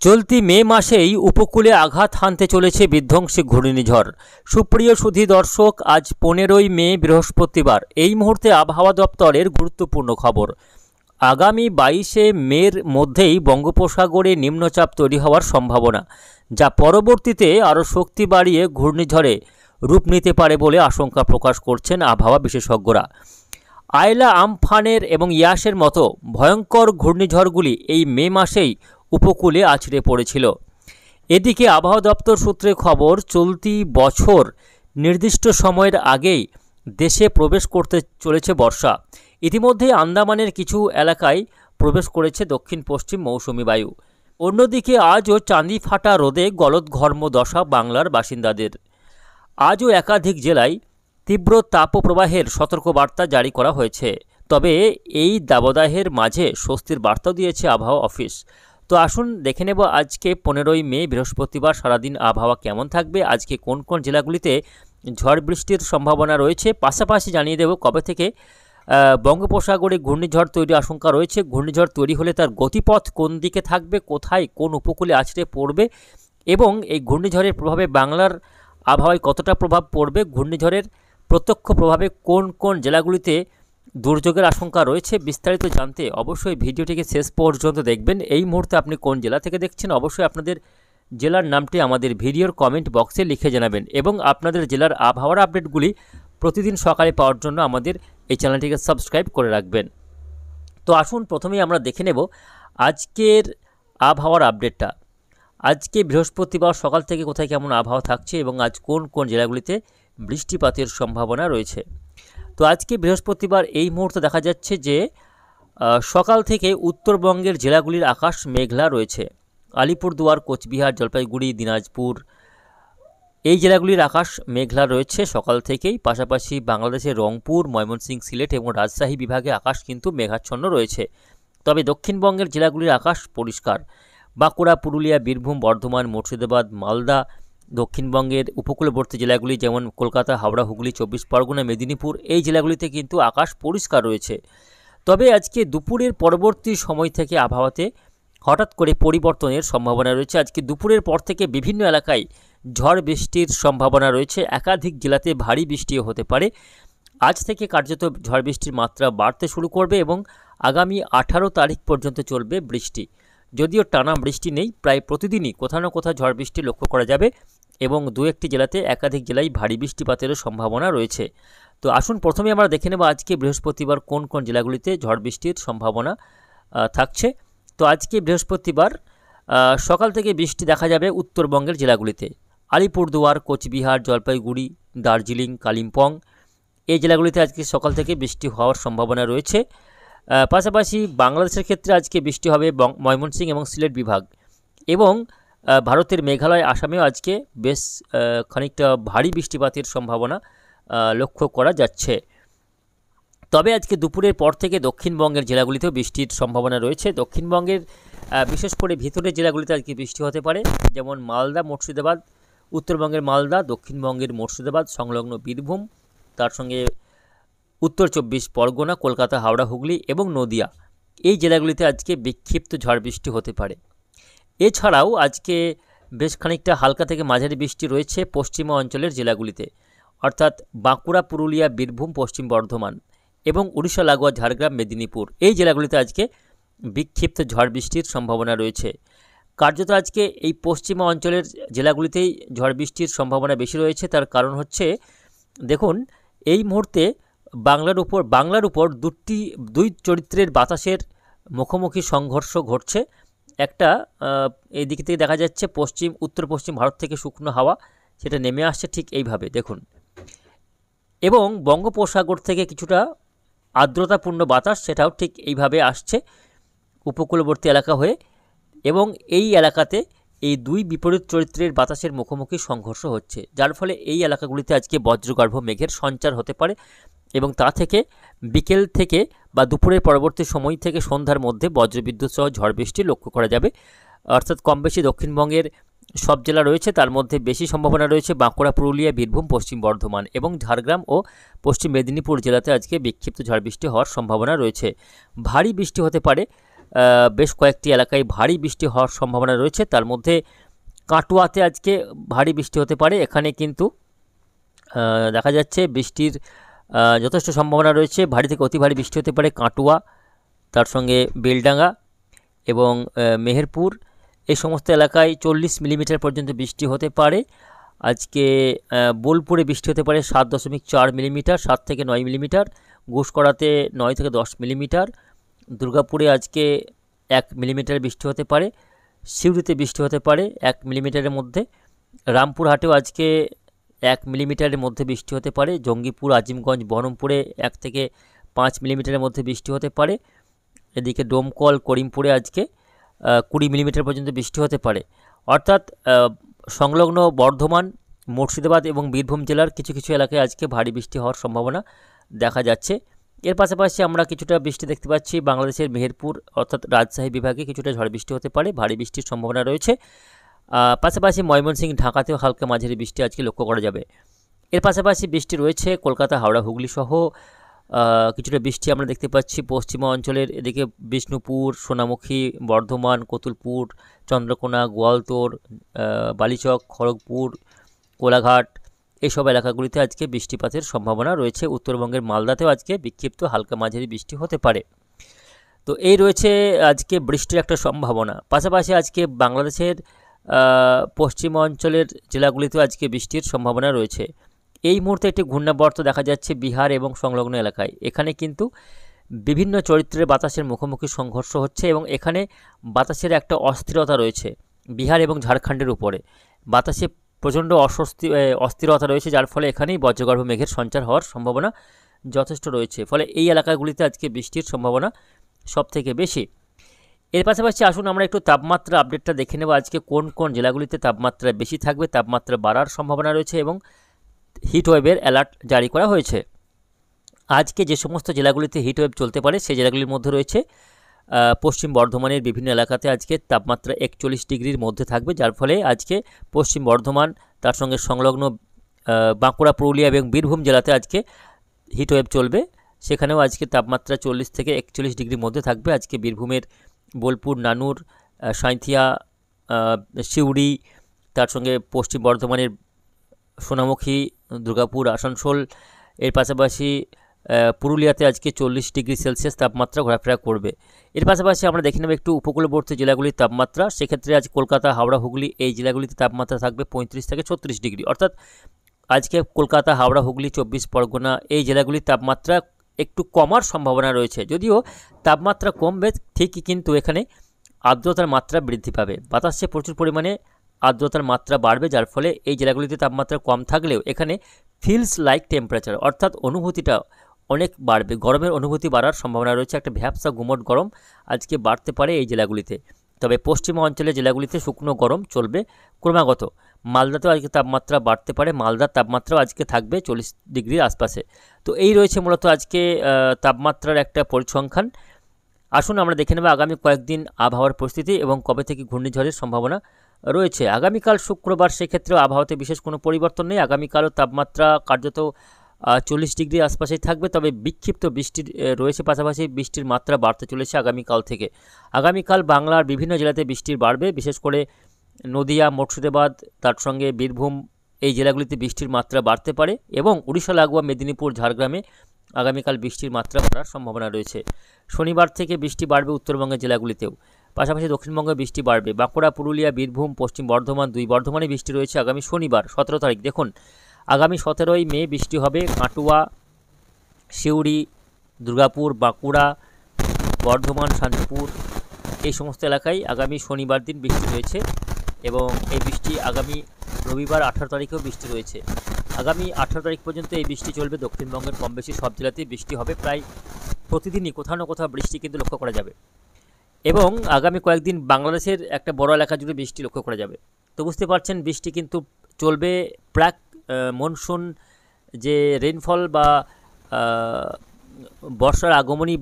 চলতি মে মাসেই উপকূলে আঘাত হানতে চলেছে বিধ্বংসী ঘূর্ণিঝড়। সুপ্রিয় সুধী দর্শক, আজ 15ই মে বৃহস্পতিবার। এই মুহূর্তে আবহাওয়া দপ্তরের গুরুত্বপূর্ণ খবর। আগামী 22শে মের মধ্যেই বঙ্গোপসাগরে নিম্নচাপ তৈরি হওয়ার সম্ভাবনা, যা পরবর্তীতে আরও শক্তি বাড়িয়ে ঘূর্ণিঝড়ে রূপ নিতে পারে বলে আশঙ্কা প্রকাশ করছেন আবহাওয়া বিশেষজ্ঞরা। আয়লা, আমফানের এবং ইয়াসের মতো ভয়ঙ্কর ঘূর্ণিঝড়গুলি এই মে মাসেই উপকূলে আছড়ে পড়েছিল। এদিকে আবহাওয়া দপ্তর সূত্রে খবর, চলতি বছর নির্দিষ্ট সময়ের আগেই দেশে প্রবেশ করতে চলেছে বর্ষা। ইতিমধ্যেই আন্দামানের কিছু এলাকায় প্রবেশ করেছে দক্ষিণ পশ্চিম মৌসুমি বায়ু। অন্যদিকে আজও চাঁদি ফাটা রোদে গলদঘর্ম দশা বাংলার বাসিন্দাদের। আজও একাধিক জেলায় তীব্র তাপপ্রবাহের সতর্কবার্তা জারি করা হয়েছে। তবে এই দাবদাহের মাঝে স্বস্তির বার্তাও দিয়েছে আবহাওয়া অফিস। তো আসুন দেখে নেব আজকে 15ই মে বৃহস্পতিবার সারাদিন আবহাওয়া কেমন থাকবে, আজকে কোন কোন জেলাগুলিতে ঝড় বৃষ্টির সম্ভাবনা রয়েছে, পাশাপাশি জানিয়ে দেব কবে থেকে বঙ্গোপসাগরে ঘূর্ণিঝড় তৈরির আশঙ্কা রয়েছে। ঘূর্ণিঝড় তৈরি হলে তার গতিপথ কোন দিকে থাকবে, কোথায় কোন উপকূলে আছড়ে পড়বে এবং এই ঘূর্ণিঝড়ের প্রভাবে বাংলার আবহাওয়ায় কতটা প্রভাব পড়বে, ঘূর্ণিঝড়ের প্রত্যক্ষ প্রভাবে কোন কোন জেলাগুলিতে দুর্যোগের আশঙ্কা রয়েছে, বিস্তারিত জানতে অবশ্যই ভিডিওটিকে শেষ পর্যন্ত দেখবেন। এই মুহূর্তে আপনি কোন জেলা থেকে দেখছেন, অবশ্যই আপনাদের জেলার নামটি আমাদের ভিডিওর কমেন্ট বক্সে লিখে জানাবেন এবং আপনাদের জেলার আবহাওয়ার আপডেটগুলি প্রতিদিন সকালে পাওয়ার জন্য আমাদের এই চ্যানেলটিকে সাবস্ক্রাইব করে রাখবেন। তো আসুন প্রথমেই আমরা দেখে নেব আজকের আবহাওয়ার আপডেটটা। আজকে বৃহস্পতিবার সকাল থেকে কোথায় কেমন আবহাওয়া থাকছে এবং আজ কোন কোন জেলাগুলিতে বৃষ্টিপাতের সম্ভাবনা রয়েছে। তো আজকে বৃহস্পতিবার এই মুহূর্তে দেখা যাচ্ছে যে সকাল থেকে উত্তরবঙ্গের জেলাগুলির আকাশ মেঘলা রয়েছে। আলিপুরদুয়ার, কোচবিহার, জলপাইগুড়ি, দিনাজপুর এই জেলাগুলির আকাশ মেঘলা রয়েছে সকাল থেকেই। পাশাপাশি বাংলাদেশের রংপুর, ময়মনসিংহ, সিলেট এবং রাজশাহী বিভাগে আকাশ কিন্তু মেঘাচ্ছন্ন রয়েছে। তবে দক্ষিণবঙ্গের জেলাগুলির আকাশ পরিষ্কার। বাঁকুড়া, পুরুলিয়া, বীরভূম, বর্ধমান, মুর্শিদাবাদ, মালদা, দক্ষিণবঙ্গের উপকূলবর্তী জেলাগুলি যেমন কলকাতা, হাওড়া, হুগলি, 24 পরগনা, মেদিনীপুর এই জেলাগুলিতে কিন্তু আকাশ পরিষ্কার রয়েছে। তবে আজকে দুপুরের পরবর্তী সময় থেকে আবহাওয়াতে হঠাৎ করে পরিবর্তনের সম্ভাবনা রয়েছে। আজকে দুপুরের পর থেকে বিভিন্ন এলাকায় ঝড় বৃষ্টির সম্ভাবনা রয়েছে। একাধিক জেলাতে ভারী বৃষ্টিও হতে পারে। আজ থেকে কার্যত ঝড় বৃষ্টির মাত্রা বাড়তে শুরু করবে এবং আগামী 18 তারিখ পর্যন্ত চলবে বৃষ্টি। যদিও টানা বৃষ্টি নেই, প্রায় প্রতিদিনই কোথাও না কোথাও ঝড় বৃষ্টি লক্ষ্য করা যাবে এবং দু একটি জেলাতে একাধিক জেলায় ভারী বৃষ্টিপাতেরও সম্ভাবনা রয়েছে। তো আসুন প্রথমে আমরা দেখে নেব আজকে বৃহস্পতিবার কোন কোন জেলাগুলিতে ঝড় বৃষ্টির সম্ভাবনা থাকছে। তো আজকে বৃহস্পতিবার সকাল থেকে বৃষ্টি দেখা যাবে উত্তরবঙ্গের জেলাগুলিতে। আলিপুরদুয়ার, কোচবিহার, জলপাইগুড়ি, দার্জিলিং, কালিম্পং এই জেলাগুলিতে আজকে সকাল থেকে বৃষ্টি হওয়ার সম্ভাবনা রয়েছে। পাশাপাশি বাংলাদেশের ক্ষেত্রে আজকে বৃষ্টি হবে ময়মনসিংহ এবং সিলেট বিভাগ এবং ভারতের মেঘালয়, আসামেও আজকে বেশ খানিকটা ভারী বৃষ্টিপাতের সম্ভাবনা লক্ষ্য করা যাচ্ছে। তবে আজকে দুপুরের পর থেকে দক্ষিণবঙ্গের জেলাগুলিতেও বৃষ্টির সম্ভাবনা রয়েছে। দক্ষিণবঙ্গের বিশেষ করে ভিতরের জেলাগুলিতে আজকে বৃষ্টি হতে পারে, যেমন মালদা, মুর্শিদাবাদ, উত্তরবঙ্গের মালদা, দক্ষিণবঙ্গের মুর্শিদাবাদ সংলগ্ন বীরভূম, তার সঙ্গে উত্তর 24 পরগনা, কলকাতা, হাওড়া, হুগলি এবং নদিয়া এই জেলাগুলিতে আজকে বিক্ষিপ্ত ঝড় বৃষ্টি হতে পারে। এছাড়াও আজকে বেশ খানিকটা হালকা থেকে মাঝারি বৃষ্টি রয়েছে পশ্চিমা অঞ্চলের জেলাগুলিতে, অর্থাৎ বাঁকুড়া, পুরুলিয়া, বীরভূম, পশ্চিম বর্ধমান এবং উড়িষ্যা লাগোয়া ঝাড়গ্রাম, মেদিনীপুর এই জেলাগুলিতে আজকে বিক্ষিপ্ত ঝড় বৃষ্টির সম্ভাবনা রয়েছে। কার্যত আজকে এই পশ্চিমা অঞ্চলের জেলাগুলিতেই ঝড় বৃষ্টির সম্ভাবনা বেশি রয়েছে। তার কারণ হচ্ছে, দেখুন এই মুহূর্তে বাংলার উপর দুই চরিত্রের বাতাসের মুখোমুখি সংঘর্ষ ঘটছে। একটা এই দিক থেকে দেখা যাচ্ছে উত্তর পশ্চিম ভারত থেকে শুকনো হাওয়া সেটা নেমে আসছে ঠিক এইভাবে দেখুন, এবং বঙ্গোপসাগর থেকে কিছুটা আর্দ্রতাপূর্ণ বাতাস সেটাও ঠিক এইভাবে আসছে উপকূলবর্তী এলাকা হয়ে, এবং এই এলাকাতে এই দুই বিপরীত চরিত্রের বাতাসের মুখোমুখি সংঘর্ষ হচ্ছে, যার ফলে এই এলাকাগুলিতে আজকে বজ্রগর্ভ মেঘের সঞ্চার হতে পারে এবং তা থেকে বিকেল থেকে বা দুপুরের পরবর্তী সময় থেকে সন্ধ্যার মধ্যে বজ্রবিদ্যুৎ সহ ঝড় বৃষ্টি লক্ষ্য করা যাবে। অর্থাৎ কম বেশি দক্ষিণবঙ্গের সব জেলা রয়েছে, তার মধ্যে বেশি সম্ভাবনা রয়েছে বাঁকুড়া, পুরুলিয়া, বীরভূম, পশ্চিম বর্ধমান এবং ঝাড়গ্রাম ও পশ্চিম মেদিনীপুর জেলাতে আজকে বিক্ষিপ্ত ঝড় বৃষ্টি হওয়ার সম্ভাবনা রয়েছে। ভারী বৃষ্টি হতে পারে বেশ কয়েকটি এলাকায় ভারী বৃষ্টি হওয়ার সম্ভাবনা রয়েছে। তার মধ্যে কাটুয়াতে আজকে ভারী বৃষ্টি হতে পারে। এখানে কিন্তু দেখা যাচ্ছে বৃষ্টির যথেষ্ট সম্ভাবনা রয়েছে। ভারী থেকে অতি ভারী বৃষ্টি হতে পারে কাটুয়া, তার সঙ্গে বেলডাঙ্গা এবং মেহেরপুর, এই সমস্ত এলাকায় 40 মিলিমিটার পর্যন্ত বৃষ্টি হতে পারে। আজকে বোলপুরে বৃষ্টি হতে পারে 7.4 মিলিমিটার, 7 থেকে 9 মিলিমিটার। ঘুষকরাতে 9 থেকে 10 মিলিমিটার। দুর্গাপুরে আজকে 1 মিলিমিটার বৃষ্টি হতে পারে। সিউড়িতে বৃষ্টি হতে পারে 1 মিলিমিটারের মধ্যে। রামপুরহাটেও আজকে 1 মিলিমিটারের মধ্যে বৃষ্টি হতে পারে। জঙ্গিপুর, আজিমগঞ্জ, বহরমপুরে 1 থেকে 5 মিলিমিটারের মধ্যে বৃষ্টি হতে পারে। এদিকে ডোমকল, করিমপুরে আজকে 20 মিলিমিটার পর্যন্ত বৃষ্টি হতে পারে। অর্থাৎ সংলগ্ন বর্ধমান, মুর্শিদাবাদ এবং বীরভূম জেলার কিছু কিছু এলাকায় আজকে ভারী বৃষ্টি হওয়ার সম্ভাবনা দেখা যাচ্ছে। এর পাশাপাশি আমরা কিছুটা বৃষ্টি দেখতে পাচ্ছি বাংলাদেশের মেহেরপুর অর্থাৎ রাজশাহী বিভাগে কিছুটা ঝড় বৃষ্টি হতে পারে, ভারী বৃষ্টির সম্ভাবনা রয়েছে। পাশাপাশি ময়মনসিংহ, ঢাকাতেও হালকা মাঝারি বৃষ্টি আজকে লক্ষ্য করা যাবে। এর পাশাপাশি বৃষ্টি রয়েছে কলকাতা, হাওড়া, হুগলি সহ কিছুটা বৃষ্টি আমরা দেখতে পাচ্ছি পশ্চিমা অঞ্চলের। এদিকে বিষ্ণুপুর, সোনামুখী, বর্ধমান, কতুলপুর, চন্দ্রকোনা, গোয়ালতোড়, বালিচক, খড়গপুর, কোলাঘাট, এইসব এলাকাগুলিতে আজকে বৃষ্টিপাতের সম্ভাবনা রয়েছে। উত্তরবঙ্গের মালদাতেও আজকে বিক্ষিপ্ত হালকা মাঝারি বৃষ্টি হতে পারে। তো এই রয়েছে আজকে বৃষ্টির একটা সম্ভাবনা। পাশাপাশি আজকে বাংলাদেশের পশ্চিম অঞ্চলের জেলাগুলিতেও আজকে বৃষ্টির সম্ভাবনা রয়েছে। এই মুহূর্তে একটি ঘূর্ণাবর্ত দেখা যাচ্ছে বিহার এবং সংলগ্ন এলাকায়। এখানে কিন্তু বিভিন্ন চরিত্রের বাতাসের মুখোমুখি সংঘর্ষ হচ্ছে এবং এখানে বাতাসের একটা অস্থিরতা রয়েছে বিহার এবং ঝাড়খণ্ডের উপরে। বাতাসে প্রচণ্ড অস্থিরতা রয়েছে, যার ফলে এখানেই বজ্রগর্ভ মেঘের সঞ্চার হওয়ার সম্ভাবনা যথেষ্ট রয়েছে। ফলে এই এলাকাগুলিতে আজকে বৃষ্টির সম্ভাবনা সবথেকে বেশি। এর পাশাপাশি আসুন আমরা একটু তাপমাত্রা আপডেটটা দেখে নেব। আজকে কোন কোন জেলাগুলিতে তাপমাত্রা বেশি থাকবে, তাপমাত্রা বাড়ার সম্ভাবনা রয়েছে এবং হিটওয়েভের অ্যালার্ট জারি করা হয়েছে। আজকে যে সমস্ত জেলাগুলিতে হিটওয়েভ চলতে পারে সেই জেলাগুলির মধ্যে রয়েছে পশ্চিম বর্ধমানের বিভিন্ন এলাকাতে আজকে তাপমাত্রা 41 ডিগ্রির মধ্যে থাকবে, যার ফলে আজকে পশ্চিম বর্ধমান, তার সঙ্গে সংলগ্ন বাঁকুড়া, পুরুলিয়া এবং বীরভূম জেলাতে আজকে হিটওয়েভ চলবে। সেখানেও আজকে তাপমাত্রা 40 থেকে 41 ডিগ্রির মধ্যে থাকবে। আজকে বীরভূমের বোলপুর, নানুর, সাঁইথিয়া, সিউড়ি, তার সঙ্গে পশ্চিম বর্ধমানের সোনামুখী, দুর্গাপুর, আসানসোল, এর পাশাপাশি পুরুলিয়াতে আজকে 40 ডিগ্রি সেলসিয়াস তাপমাত্রা ঘোরাফেরা করবে। এর পাশাপাশি আমরা দেখে নেব একটু উপকূলবর্তী জেলাগুলির তাপমাত্রা। সেক্ষেত্রে আজ কলকাতা, হাওড়া, হুগলি এই জেলাগুলিতে তাপমাত্রা থাকবে 35 থেকে 36 ডিগ্রি। অর্থাৎ আজকে কলকাতা, হাওড়া, হুগলি, 24 পরগনা এই জেলাগুলির তাপমাত্রা একটু কমার সম্ভাবনা রয়েছে। যদিও তাপমাত্রা কমবে ঠিকই, কিন্তু এখানে আর্দ্রতার মাত্রা বৃদ্ধি পাবে। বাতাসে প্রচুর পরিমাণে আর্দ্রতার মাত্রা বাড়বে, যার ফলে এই জেলাগুলিতে তাপমাত্রা কম থাকলেও এখানে ফিলস লাইক টেম্পারেচার অর্থাৎ অনুভূতিটা অনেক বাড়বে। গরমের অনুভূতি বাড়ার সম্ভাবনা রয়েছে। একটা ভ্যাপসা গুমট গরম আজকে বাড়তে পারে এই জেলাগুলিতে। তবে পশ্চিমা অঞ্চলের জেলাগুলিতে শুকনো গরম চলবে ক্রমাগত। মালদাতেও আজকে তাপমাত্রা বাড়তে পারে। মালদার তাপমাত্রাও আজকে থাকবে 40 ডিগ্রির আশপাশে। তো এই রয়েছে মূলত আজকে তাপমাত্রার একটা পরিসংখ্যান। আসুন আমরা দেখে নেব আগামী কয়েকদিন আবহাওয়ার পরিস্থিতি এবং কবে থেকে ঘূর্ণিঝড়ের সম্ভাবনা রয়েছে। আগামীকাল শুক্রবার, সেক্ষেত্রেও আবহাওয়াতে বিশেষ কোনো পরিবর্তন নেই। আগামীকালও তাপমাত্রা কার্যত 40 ডিগ্রির আশপাশেই থাকবে। তবে বিক্ষিপ্ত বৃষ্টির রয়েছে, পাশাপাশি বৃষ্টির মাত্রা বাড়তে চলেছে আগামীকাল থেকে। আগামীকাল বাংলার বিভিন্ন জেলাতে বৃষ্টির বাড়বে, বিশেষ করে নদিয়া, মুর্শিদাবাদ, তার সঙ্গে বীরভূম এই জেলাগুলিতে বৃষ্টির মাত্রা বাড়তে পারে এবং উড়িষ্যা লাগোয়া মেদিনীপুর, ঝাড়গ্রামে আগামীকাল বৃষ্টির মাত্রা বাড়ার সম্ভাবনা রয়েছে। শনিবার থেকে বৃষ্টি বাড়বে উত্তরবঙ্গের জেলাগুলিতেও, পাশাপাশি দক্ষিণবঙ্গে বৃষ্টি বাড়বে। বাঁকুড়া, পুরুলিয়া, বীরভূম, পশ্চিম বর্ধমান, 2 বর্ধমানে বৃষ্টি রয়েছে আগামী শনিবার 17 তারিখ। দেখুন আগামী 17ই মে বৃষ্টি হবে কাটুয়া, সিউড়ি, দুর্গাপুর, বাঁকুড়া, বর্ধমান, শান্তিপুর এই সমস্ত এলাকায় আগামী শনিবার দিন বৃষ্টি রয়েছে এবং এই বৃষ্টি আগামী রবিবার 18 তারিখেও বৃষ্টি রয়েছে। আগামী 18 তারিখ পর্যন্ত এই বৃষ্টি চলবে। দক্ষিণবঙ্গের কম বেশি সব জেলাতেই বৃষ্টি হবে, প্রায় প্রতিদিনই কোথাও না কোথাও বৃষ্টি কিন্তু লক্ষ্য করা যাবে এবং আগামী কয়েকদিন বাংলাদেশের একটা বড় এলাকা জুড়ে বৃষ্টি লক্ষ্য করা যাবে। তো বুঝতে পারছেন বৃষ্টি কিন্তু চলবে। প্রাক মনসুন যে রেইনফল বা বর্ষার আগমনী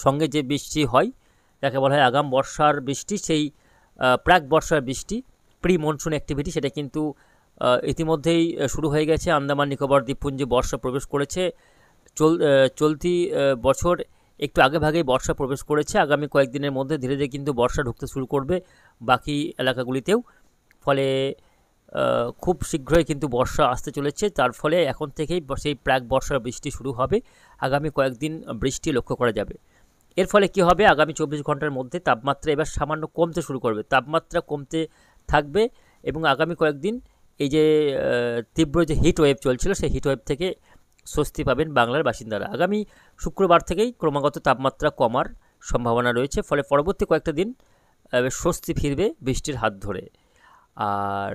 সঙ্গে যে বৃষ্টি হয় যাকে বলা হয় আগাম বর্ষার বৃষ্টি, সেই প্রাক বর্ষার বৃষ্টি, প্রি মনসুন অ্যাক্টিভিটি, সেটা কিন্তু ইতিমধ্যেই শুরু হয়ে গেছে। আন্দামান নিকোবর দ্বীপপুঞ্জে বর্ষা প্রবেশ করেছে। চলতি বছর একটু আগে ভাগেই বর্ষা প্রবেশ করেছে। আগামী কয়েকদিনের মধ্যে ধীরে ধীরে কিন্তু বর্ষা ঢুকতে শুরু করবে বাকি এলাকাগুলিতেও। ফলে খুব শীঘ্রই কিন্তু বর্ষা আসতে চলেছে। তার ফলে এখন থেকেই সেই প্রাক বর্ষার বৃষ্টি শুরু হবে। আগামী কয়েকদিন বৃষ্টি লক্ষ্য করা যাবে। এর ফলে কি হবে, আগামী 24 ঘন্টার মধ্যে তাপমাত্রা এবার সামান্য কমতে শুরু করবে। তাপমাত্রা কমতে থাকবে এবং আগামী কয়েকদিন এই যে তীব্র যে হিট ওয়েভ চলছিল, সেই হিট ওয়েভ থেকে স্বস্তি পাবেন বাংলার বাসিন্দারা। আগামী শুক্রবার থেকেই ক্রমাগত তাপমাত্রা কমার সম্ভাবনা রয়েছে। ফলে পরবর্তী কয়েকটা দিন স্বস্তি ফিরবে বৃষ্টির হাত ধরে। আর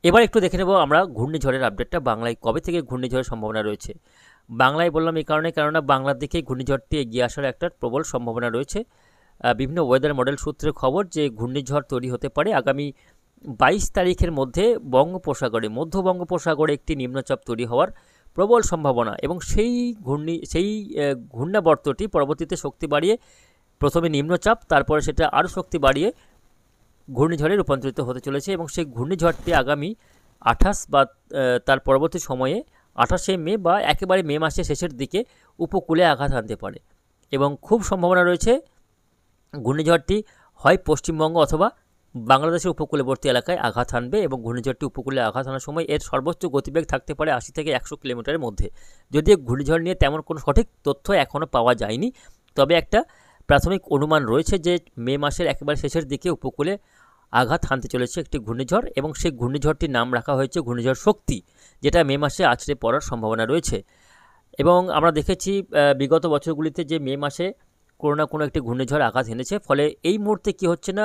এবার একটু দেখে নেব আমরা ঘূর্ণিঝড়ের আপডেটটা। বাংলায় কবে থেকে ঘূর্ণিঝড়ের সম্ভাবনা রয়েছে। বাংলায় বললাম এই কারণে, কেননা বাংলার দিকেই ঘূর্ণিঝড়টি এগিয়ে আসার একটা প্রবল সম্ভাবনা রয়েছে। বিভিন্ন ওয়েদার মডেল সূত্রে খবর যে ঘূর্ণিঝড় তৈরি হতে পারে আগামী 22 তারিখের মধ্যে বঙ্গোপসাগরে, মধ্য বঙ্গোপসাগরে একটি নিম্নচাপ তৈরি হওয়ার প্রবল সম্ভাবনা। এবং সেই ঘূর্ণাবর্তটি পরবর্তীতে শক্তি বাড়িয়ে প্রথমে নিম্নচাপ, তারপরে সেটা আরও শক্তি বাড়িয়ে ঘূর্ণিঝড়ে রূপান্তরিত হতে চলেছে। এবং সেই ঘূর্ণিঝড়টি আগামী 28 বা তার পরবর্তী সময়ে 28শে মে বা একেবারে মে মাসের শেষের দিকে উপকূলে আঘাত হানতে পারে। এবং খুব সম্ভাবনা রয়েছে ঘূর্ণিঝড়টি হয় পশ্চিমবঙ্গ অথবা বাংলাদেশের উপকূলবর্তী এলাকায় আঘাত হানবে। এবং ঘূর্ণিঝড়টি উপকূলে আঘাত হানার সময় এর সর্বোচ্চ গতিবেগ থাকতে পারে 80 থেকে 100 কিলোমিটারের মধ্যে। যদিও ঘূর্ণিঝড় নিয়ে তেমন কোনো সঠিক তথ্য এখনও পাওয়া যায়নি, তবে একটা প্রাথমিক অনুমান রয়েছে যে মে মাসের একেবারে শেষের দিকে উপকূলে আঘাত হানতে চলেছে একটি ঘূর্ণিঝড়। এবং সেই ঘূর্ণিঝড়টির নাম রাখা হয়েছে ঘূর্ণিঝড় শক্তি, যেটা মে মাসে আছড়ে পড়ার সম্ভাবনা রয়েছে। এবং আমরা দেখেছি বিগত বছরগুলিতে যে মে মাসে কোনো না কোনো একটি ঘূর্ণিঝড় আঘাত হেনেছে। ফলে এই মুহূর্তে কি হচ্ছে না,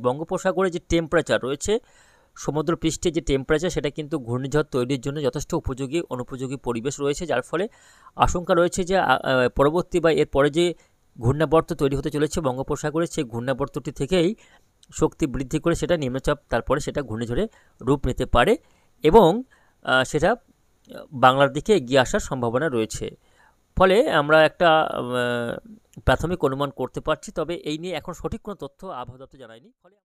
বঙ্গোপসাগরে যে টেম্পারেচার রয়েছে, সমুদ্রপৃষ্ঠে যে টেম্পারেচার, সেটা কিন্তু ঘূর্ণিঝড় তৈরির জন্য যথেষ্ট অনুপযোগী পরিবেশ রয়েছে। যার ফলে আশঙ্কা রয়েছে যে পরবর্তী বা এরপরে যে ঘূর্ণাবর্ত তৈরি হতে চলেছে বঙ্গোপসাগরে, সেই ঘূর্ণাবর্তটি থেকেই শক্তি বৃদ্ধি করে সেটা নিম্নচাপ, তারপরে সেটা ঘূর্ণিঝড়ে রূপ নিতে পারে এবং সেটা বাংলার দিকে এগিয়ে আসার সম্ভাবনা রয়েছে। ফলে আমরা একটা প্রাথমিক অনুমান করতে পারছি, তবে এই নিয়ে এখন সঠিক কোনো তথ্য আবহাওয়া দপ্তর জানায়নি। ফলে